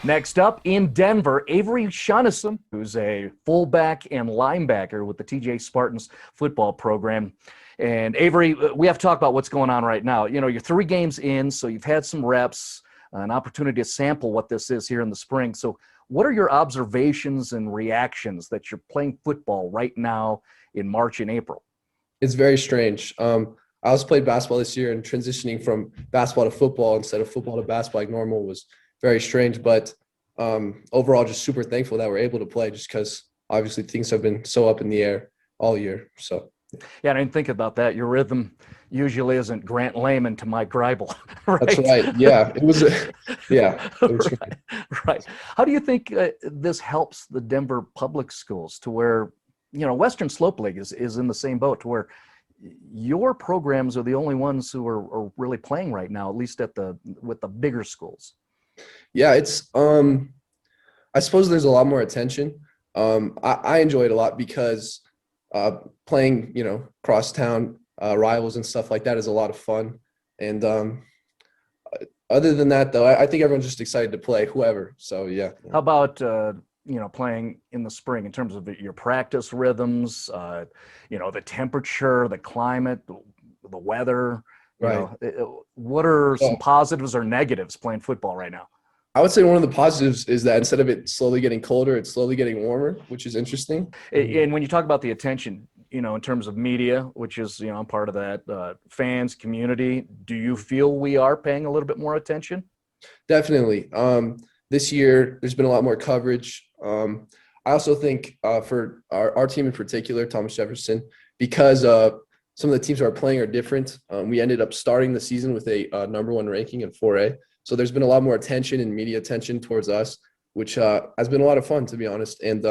Next up in Denver, Avery Shaughnessy, who's a fullback and linebacker with the TJ Spartans football program. And Avery, we have to talk about what's going on right now. You know, you're 3 games in, so you've had some reps, an opportunity to sample what this is here in the spring. So what are your observations and reactions that you're playing football right now in March and April? It's very strange. I also played basketball this year, and transitioning from basketball to football instead of football to basketball like normal was very strange. But overall, just super thankful that we're able to play just because obviously things have been so up in the air all year. So Yeah, I didn't think about that. Your rhythm usually isn't Grant Lehman to Mike Greibel, that's right? right. Yeah, it was. Yeah, it was Right, right. How do you think this helps the Denver public schools to where, you know, Western Slope League is in the same boat to where your programs are the only ones who are really playing right now, at least at with the bigger schools? Yeah, it's I suppose there's a lot more attention. I enjoy it a lot because playing, crosstown rivals and stuff like that is a lot of fun. And other than that, though, I think everyone's just excited to play whoever. So yeah. How about playing in the spring in terms of your practice rhythms, the temperature, the climate, the weather? Right. What are some Well, positives or negatives playing football right now? I would say one of the positives is that instead of it slowly getting colder, it's slowly getting warmer, which is interesting. And when you talk about the attention, in terms of media, which is, I'm part of that, fans, community, do you feel we are paying a little bit more attention? Definitely. This year, there's been a lot more coverage. I also think for our team in particular, Thomas Jefferson, because some of the teams who are playing are different, we ended up starting the season with a #1 ranking in 4A. So there's been a lot more attention and media attention towards us, which has been a lot of fun, to be honest, and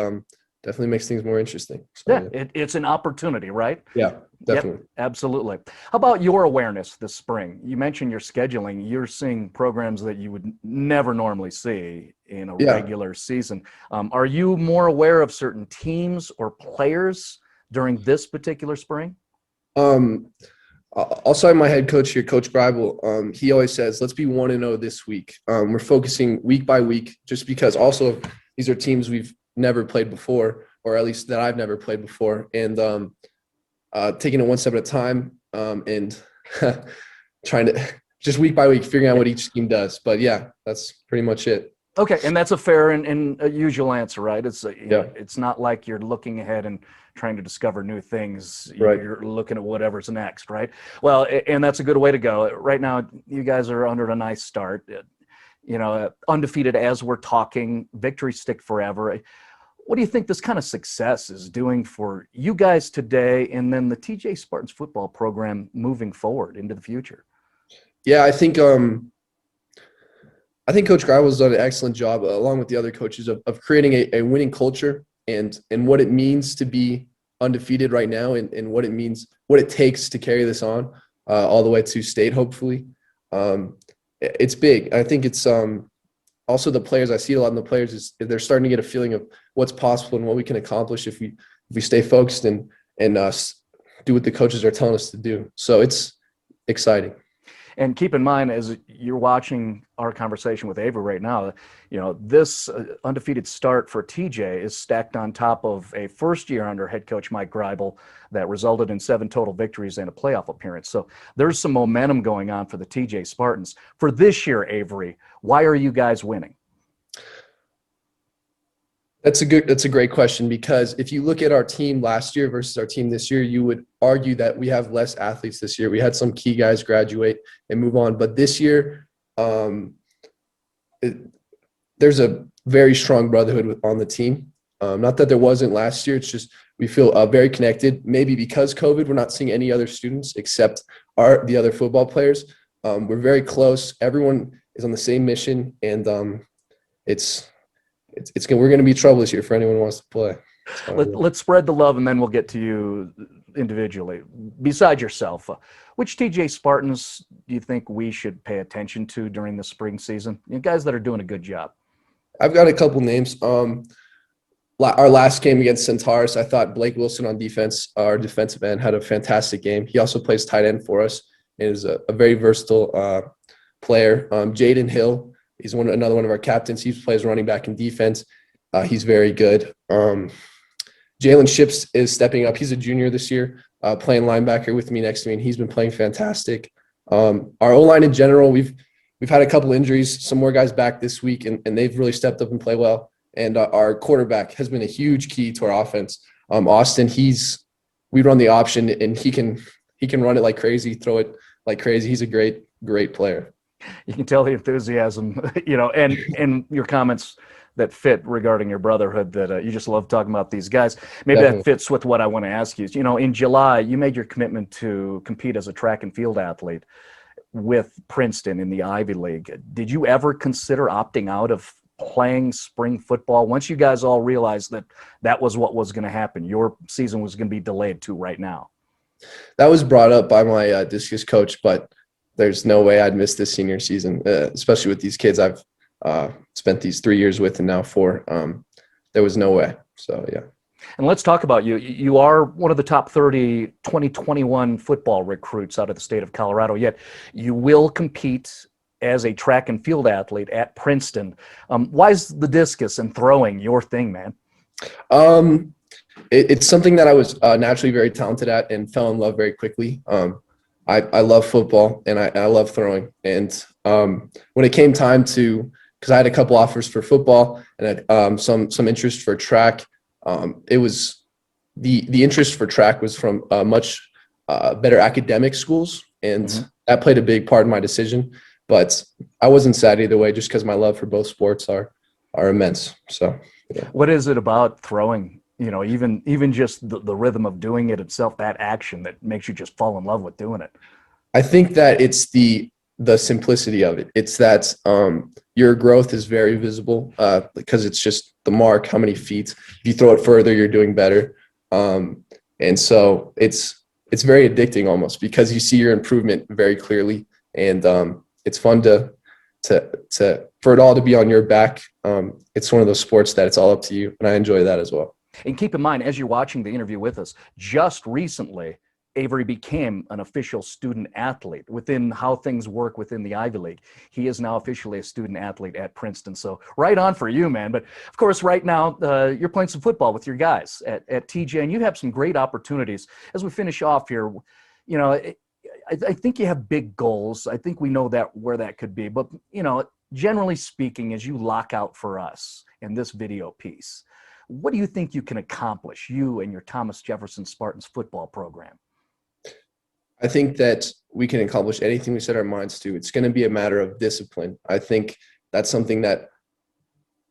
definitely makes things more interesting. So, Yeah, it's an opportunity, right? yeah, Yep, definitely. absolutely. How about your awareness this spring? You mentioned your scheduling. You're seeing programs that you would never normally see in a Yeah. regular season. Are you more aware of certain teams or players during this particular spring? Um, I'll cite my head coach here, Coach Greibel. He always says, let's be 1-0 this week. We're focusing week by week just because also these are teams we've never played before, or at least that I've never played before. And taking it one step at a time and trying to just week by week figuring out what each team does. But yeah, that's pretty much it. Okay, and that's a fair and a usual answer, right? Yeah. It's not like you're looking ahead and trying to discover new things. Right. You're looking at whatever's next, right? Well, and that's a good way to go. Right now, you guys are under a nice start. Undefeated as we're talking, victories stick forever. What do you think this kind of success is doing for you guys today, and then the TJ Spartans football program moving forward into the future? Yeah, I think Coach Greibel's done an excellent job, along with the other coaches, of creating a winning culture and what it means to be undefeated right now, and what it takes to carry this on all the way to state, hopefully. It's big. I think it's also the players. I see a lot in the players is they're starting to get a feeling of what's possible and what we can accomplish if we stay focused and do what the coaches are telling us to do. So it's exciting. And keep in mind, as you're watching our conversation with Avery right now, this undefeated start for TJ is stacked on top of a first year under head coach Mike Greibel that resulted in 7 total victories and a playoff appearance. So there's some momentum going on for the TJ Spartans. For this year, Avery, why are you guys winning? That's a great question, because if you look at our team last year versus our team this year, you would argue that we have less athletes this year. We had some key guys graduate and move on, but this year, there's a very strong brotherhood on the team. Not that there wasn't last year. It's just we feel very connected. Maybe because COVID, we're not seeing any other students except the other football players. We're very close. Everyone is on the same mission, and we're going to be trouble this year for anyone who wants to play. So, Let's spread the love, and then we'll get to you individually. Besides yourself, which TJ Spartans do you think we should pay attention to during the spring season? Guys that are doing a good job. I've got a couple names. Our last game against Centaurus, I thought Blake Wilson on defense, our defensive end, had a fantastic game. He also plays tight end for us and is a very versatile player. Jaden Hill He's another one of our captains. He plays running back and defense. He's very good. Jalen Ships is stepping up. He's a junior this year, playing linebacker with me next to me, and he's been playing fantastic. Our O-line in general, we've had a couple injuries, some more guys back this week, and they've really stepped up and play well. And our quarterback has been a huge key to our offense. Austin, we run the option, and he can run it like crazy, throw it like crazy. He's a great player. You can tell the enthusiasm, and your comments that fit regarding your brotherhood, that you just love talking about these guys. Maybe Definitely. that fits with what I want to ask you. In July, you made your commitment to compete as a track and field athlete with Princeton in the Ivy League. Did you ever consider opting out of playing spring football once you guys all realized that was what was going to happen? Your season was going to be delayed to right now. That was brought up by my discus coach, but there's no way I'd miss this senior season, especially with these kids I've spent these 3 years with and now 4. There was no way. So, yeah. And let's talk about you. You are one of the top 30 2021 football recruits out of the state of Colorado, yet you will compete as a track and field athlete at Princeton. Why is the discus and throwing your thing, man? It's something that I was naturally very talented at and fell in love very quickly. I love football and I love throwing. And when it came time to, because I had a couple offers for football and had, some interest for track, it was the interest for track was from much better academic schools, and that played a big part in my decision. But I wasn't sad either way, just because my love for both sports are immense. So, yeah. What is it about throwing? Even just the rhythm of doing it itself, that action that makes you just fall in love with doing it. I think that it's the simplicity of it. It's that your growth is very visible because it's just the mark, how many feet. If you throw it further, you're doing better. And so it's very addicting almost because you see your improvement very clearly, and it's fun to for it all to be on your back. It's one of those sports that it's all up to you, and I enjoy that as well. And keep in mind, as you're watching the interview with us, just recently, Avery became an official student athlete within how things work within the Ivy League. He is now officially a student athlete at Princeton. So right on for you, man. But of course, right now, you're playing some football with your guys at TJ, and you have some great opportunities. As we finish off here, I think you have big goals. I think we know where that could be. But, generally speaking, as you lock out for us in this video piece, what do you think you can accomplish, you and your Thomas Jefferson Spartans football program? I think that we can accomplish anything we set our minds to. It's going to be a matter of discipline. I think that's something that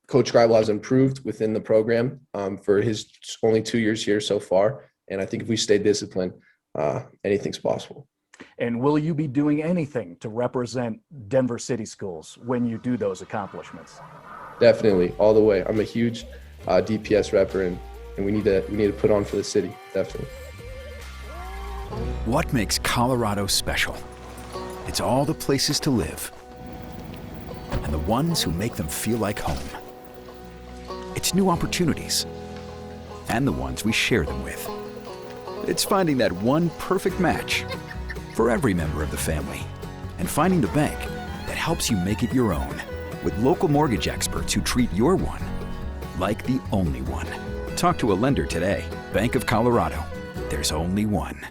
Coach Greibel has improved within the program for his only 2 years here so far. And I think if we stay disciplined, anything's possible. And will you be doing anything to represent Denver City Schools when you do those accomplishments? Definitely, all the way. I'm a huge DPS repper, and we need to put on for the city. Definitely. What makes Colorado special? It's all the places to live and the ones who make them feel like home. It's new opportunities and the ones we share them with. It's finding that one perfect match for every member of the family and finding the bank that helps you make it your own with local mortgage experts who treat your one like the only one. Talk to a lender today. Bank of Colorado. There's only one.